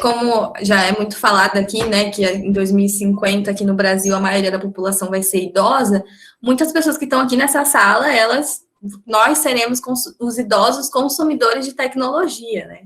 Como já é muito falado aqui, né, que em 2050 aqui no Brasil a maioria da população vai ser idosa, muitas pessoas que estão aqui nessa sala, nós seremos os idosos consumidores de tecnologia, né?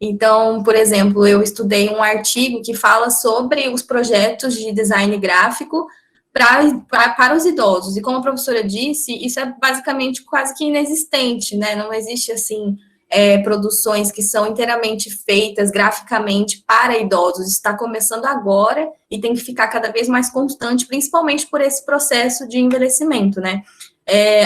Então, por exemplo, eu estudei um artigo que fala sobre os projetos de design gráfico para os idosos. E como a professora disse, isso é basicamente quase que inexistente, né? Não existe assim produções que são inteiramente feitas graficamente para idosos. Está começando agora e tem que ficar cada vez mais constante, principalmente por esse processo de envelhecimento, né?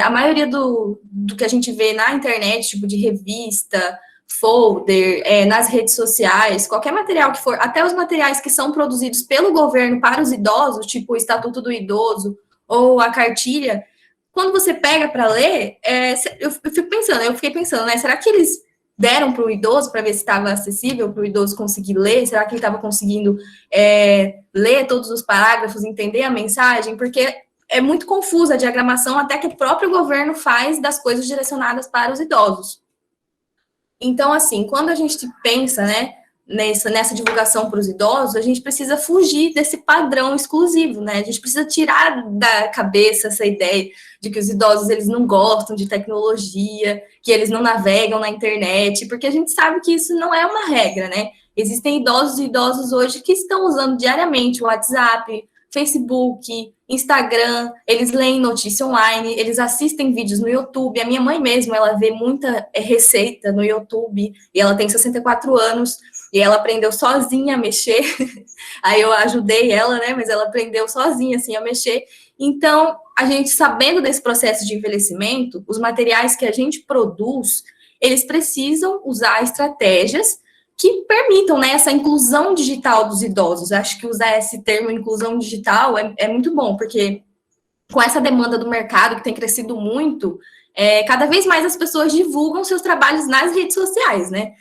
A maioria do que a gente vê na internet, tipo de revista, folder, nas redes sociais, qualquer material que for, até os materiais que são produzidos pelo governo para os idosos, tipo o Estatuto do Idoso ou a cartilha, quando você pega para ler, eu fiquei pensando, né? Será que eles deram para o idoso para ver se estava acessível para o idoso conseguir ler? Será que ele estava conseguindo ler todos os parágrafos, entender a mensagem? Porque é muito confusa a diagramação até que o próprio governo faz das coisas direcionadas para os idosos. Então, assim, quando a gente pensa, né, nessa divulgação para os idosos, a gente precisa fugir desse padrão exclusivo, né? A gente precisa tirar da cabeça essa ideia de que os idosos eles não gostam de tecnologia, que eles não navegam na internet, porque a gente sabe que isso não é uma regra, né? Existem idosos e idosos hoje que estão usando diariamente o WhatsApp, Facebook, Instagram, eles leem notícia online, eles assistem vídeos no YouTube. A minha mãe mesmo, ela vê muita receita no YouTube, e ela tem 64 anos, e ela aprendeu sozinha a mexer. Aí eu ajudei ela, né? Mas ela aprendeu sozinha, assim, a mexer. Então, a gente sabendo desse processo de envelhecimento, os materiais que a gente produz, eles precisam usar estratégias que permitam, né, essa inclusão digital dos idosos. Acho que usar esse termo inclusão digital é muito bom, porque com essa demanda do mercado que tem crescido muito, cada vez mais as pessoas divulgam seus trabalhos nas redes sociais, né?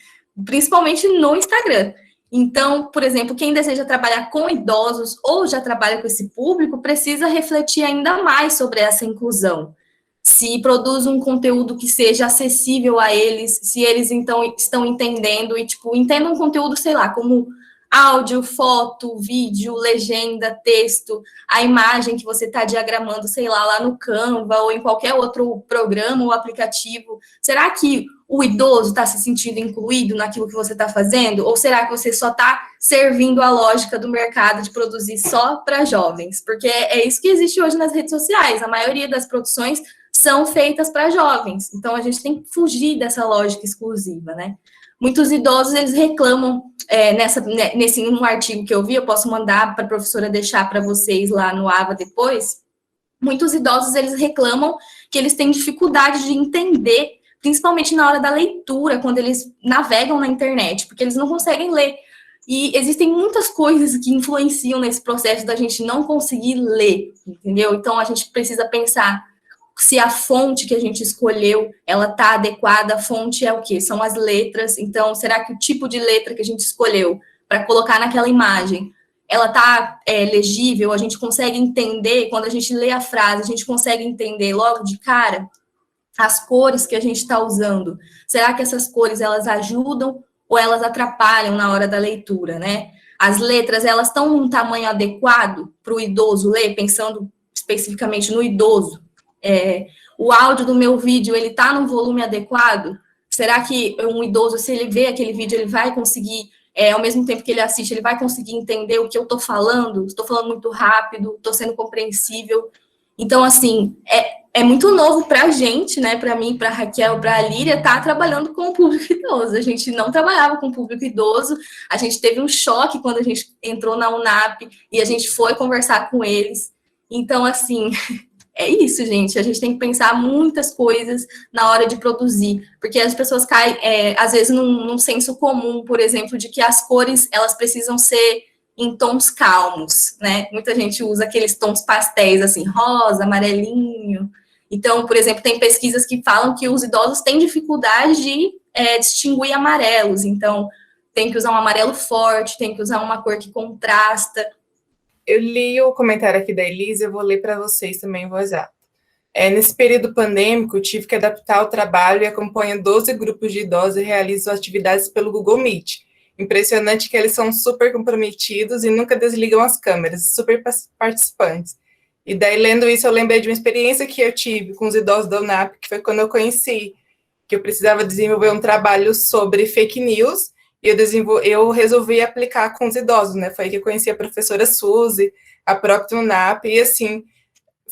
Principalmente no Instagram. Então, por exemplo, quem deseja trabalhar com idosos ou já trabalha com esse público precisa refletir ainda mais sobre essa inclusão. Se produz um conteúdo que seja acessível a eles, se eles então estão entendendo e tipo entendam um conteúdo, sei lá, como áudio, foto, vídeo, legenda, texto, a imagem que você está diagramando, sei lá no Canva ou em qualquer outro programa ou aplicativo. Será que o idoso está se sentindo incluído naquilo que você está fazendo? Ou será que você só está servindo a lógica do mercado de produzir só para jovens? Porque é isso que existe hoje nas redes sociais. A maioria das produções são feitas para jovens. Então, a gente tem que fugir dessa lógica exclusiva, né? Muitos idosos, eles reclamam, nesse um artigo que eu vi, eu posso mandar para a professora deixar para vocês lá no AVA depois, muitos idosos, eles reclamam que eles têm dificuldade de entender, principalmente na hora da leitura, quando eles navegam na internet, porque eles não conseguem ler. E existem muitas coisas que influenciam nesse processo da gente não conseguir ler, entendeu? Então, a gente precisa pensar se a fonte que a gente escolheu, ela está adequada. A fonte é o quê? São as letras. Então, será que o tipo de letra que a gente escolheu para colocar naquela imagem, ela está legível? A gente consegue entender, quando a gente lê a frase, a gente consegue entender logo de cara as cores que a gente está usando. Será que essas cores, elas ajudam ou elas atrapalham na hora da leitura, né? As letras, elas estão num tamanho adequado para o idoso ler, pensando especificamente no idoso. O áudio do meu vídeo, ele tá num volume adequado? Será que um idoso, se ele vê aquele vídeo, ele vai conseguir, ao mesmo tempo que ele assiste, ele vai conseguir entender o que eu tô falando? Estou falando muito rápido, estou sendo compreensível? Então, assim, é muito novo para a gente, né? Para mim, para a Raquel, para a Líria, tá trabalhando com o público idoso. A gente não trabalhava com o público idoso, a gente teve um choque quando a gente entrou na UNAP e a gente foi conversar com eles. Então, assim, é isso, gente. A gente tem que pensar muitas coisas na hora de produzir, porque as pessoas caem, às vezes, num senso comum, por exemplo, de que as cores, elas precisam ser em tons calmos, né? Muita gente usa aqueles tons pastéis, assim, rosa, amarelinho. Então, por exemplo, tem pesquisas que falam que os idosos têm dificuldade de distinguir amarelos. Então, tem que usar um amarelo forte, tem que usar uma cor que contrasta. Eu li o comentário aqui da Elisa, eu vou ler para vocês também em voz alta. Nesse período pandêmico, tive que adaptar o trabalho e acompanho 12 grupos de idosos e realizo atividades pelo Google Meet. impressionante que eles são super comprometidos e nunca desligam as câmeras, super participantes. E daí, lendo isso, eu lembrei de uma experiência que eu tive com os idosos da UNAP, que foi quando eu conheci que eu precisava desenvolver um trabalho sobre fake news, e eu resolvi aplicar com os idosos, né? Foi aí que eu conheci a professora Suzy, a própria UNAP, e assim,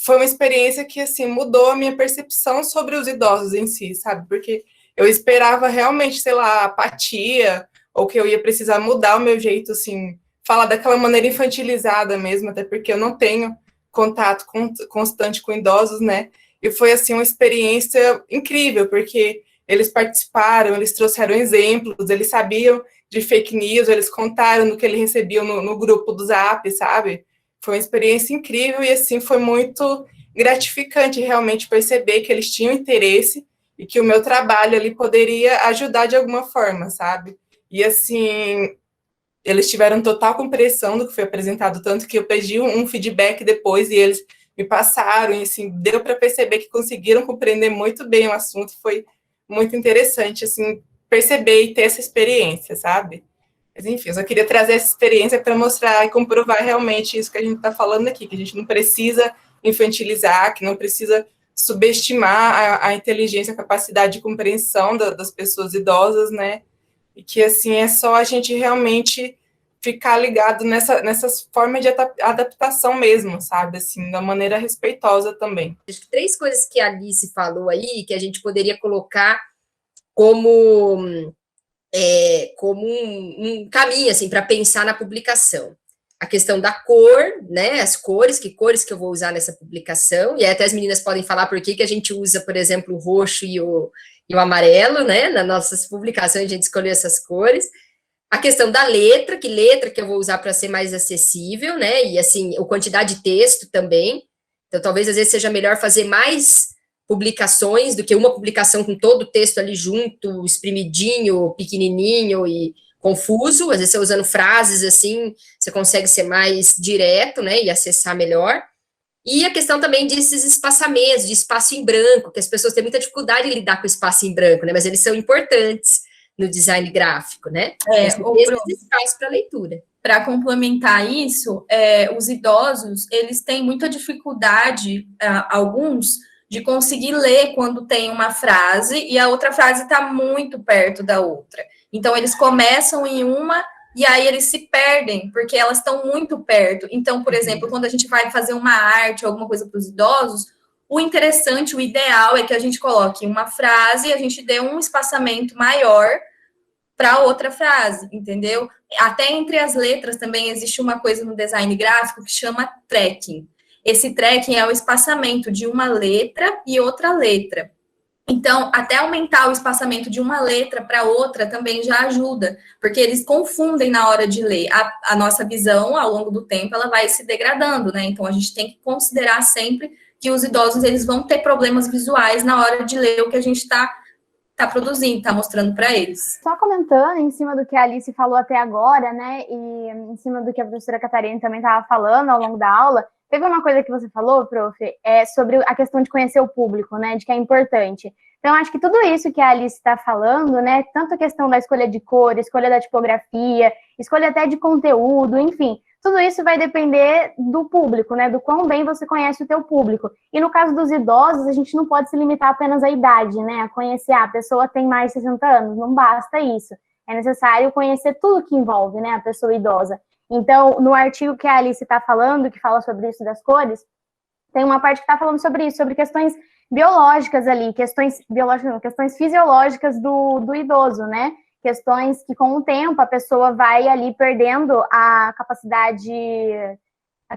foi uma experiência que assim mudou a minha percepção sobre os idosos em si, sabe? Porque eu esperava realmente, sei lá, apatia, ou que eu ia precisar mudar o meu jeito, assim, falar daquela maneira infantilizada mesmo, até porque eu não tenho contato constante com idosos, né? E foi, assim, uma experiência incrível, porque eles participaram, eles trouxeram exemplos, eles sabiam de fake news, eles contaram no que eles recebiam no grupo do Zap, sabe? Foi uma experiência incrível e, assim, foi muito gratificante realmente perceber que eles tinham interesse e que o meu trabalho ali poderia ajudar de alguma forma, sabe? E, assim, eles tiveram total compreensão do que foi apresentado, tanto que eu pedi um feedback depois e eles me passaram, e assim, deu para perceber que conseguiram compreender muito bem o assunto, foi muito interessante, assim, perceber e ter essa experiência, sabe? Mas, enfim, eu só queria trazer essa experiência para mostrar e comprovar realmente isso que a gente está falando aqui, que a gente não precisa infantilizar, que não precisa subestimar a inteligência, a capacidade de compreensão das pessoas idosas, né? E que, assim, é só a gente realmente ficar ligado nessas formas de adaptação mesmo, sabe? Assim, da maneira respeitosa também. Acho que 3 coisas que a Alice falou aí, que a gente poderia colocar como, como um caminho, assim, para pensar na publicação. A questão da cor, né, as cores, que cores que eu vou usar nessa publicação, e aí até as meninas podem falar por que a gente usa, por exemplo, o roxo e o amarelo, né, nas nossas publicações a gente escolheu essas cores. A questão da letra que eu vou usar para ser mais acessível, né, e assim, a quantidade de texto também, então talvez às vezes seja melhor fazer mais publicações do que uma publicação com todo o texto ali junto, espremidinho, pequenininho e confuso, às vezes você usando frases assim, você consegue ser mais direto, né, e acessar melhor. E a questão também desses espaçamentos, de espaço em branco, que as pessoas têm muita dificuldade em lidar com espaço em branco, né, mas eles são importantes no design gráfico, né? Esses espaços para leitura. Para complementar isso, os idosos, eles têm muita dificuldade, alguns, de conseguir ler quando tem uma frase e a outra frase está muito perto da outra. Então, eles começam em uma e aí eles se perdem, porque elas estão muito perto. Então, por exemplo, quando a gente vai fazer uma arte, alguma coisa para os idosos, o interessante, o ideal é que a gente coloque uma frase e a gente dê um espaçamento maior para outra frase, entendeu? Até entre as letras também existe uma coisa no design gráfico que chama tracking. Esse tracking é o espaçamento de uma letra e outra letra. Então, até aumentar o espaçamento de uma letra para outra também já ajuda, porque eles confundem na hora de ler. A nossa visão, ao longo do tempo, ela vai se degradando, né? Então, a gente tem que considerar sempre que os idosos, eles vão ter problemas visuais na hora de ler o que a gente está produzindo, está mostrando para eles. Só comentando em cima do que a Alice falou até agora, né, e em cima do que a professora Catarina também estava falando ao longo da aula, teve uma coisa que você falou, prof, sobre a questão de conhecer o público, né, de que é importante. Então, acho que tudo isso que a Alice está falando, né, tanto a questão da escolha de cor, escolha da tipografia, escolha até de conteúdo, enfim, tudo isso vai depender do público, né, do quão bem você conhece o teu público. E no caso dos idosos, a gente não pode se limitar apenas à idade, né, a conhecer, a pessoa tem mais de 60 anos, não basta isso. É necessário conhecer tudo que envolve, né, a pessoa idosa. Então, no artigo que a Alice está falando, que fala sobre isso das cores, tem uma parte que está falando sobre isso, sobre questões biológicas ali, questões biológicas, não, questões fisiológicas do idoso, né? Questões que com o tempo a pessoa vai ali perdendo a capacidade,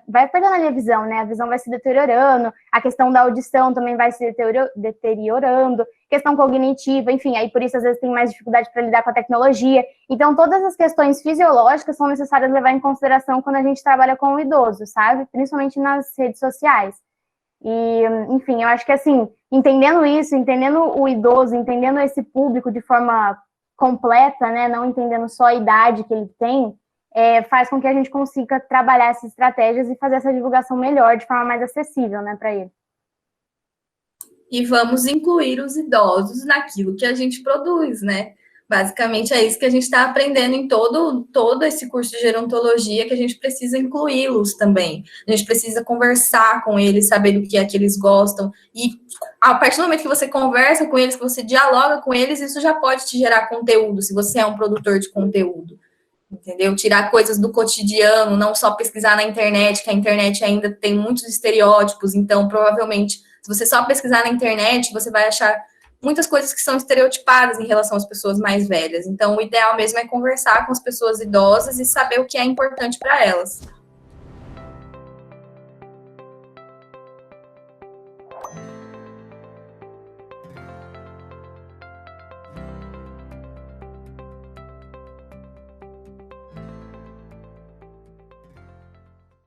vai perdendo ali a visão, né? A visão vai se deteriorando, a questão da audição também vai se deteriorando, questão cognitiva, enfim, aí por isso às vezes tem mais dificuldade para lidar com a tecnologia. Então todas as questões fisiológicas são necessárias levar em consideração quando a gente trabalha com o idoso, sabe? Principalmente nas redes sociais. E, enfim, eu acho que assim, entendendo isso, entendendo o idoso, entendendo esse público de forma completa, né, não entendendo só a idade que ele tem, faz com que a gente consiga trabalhar essas estratégias e fazer essa divulgação melhor, de forma mais acessível, né, para ele. E vamos incluir os idosos naquilo que a gente produz, né? Basicamente é isso que a gente está aprendendo em todo esse curso de gerontologia, que a gente precisa incluí-los também. A gente precisa conversar com eles, saber do que é que eles gostam. E a partir do momento que você conversa com eles, que você dialoga com eles, isso já pode te gerar conteúdo, se você é um produtor de conteúdo. Entendeu? Tirar coisas do cotidiano, não só pesquisar na internet, que a internet ainda tem muitos estereótipos, então provavelmente, se você só pesquisar na internet, você vai achar muitas coisas que são estereotipadas em relação às pessoas mais velhas. Então, o ideal mesmo é conversar com as pessoas idosas e saber o que é importante para elas.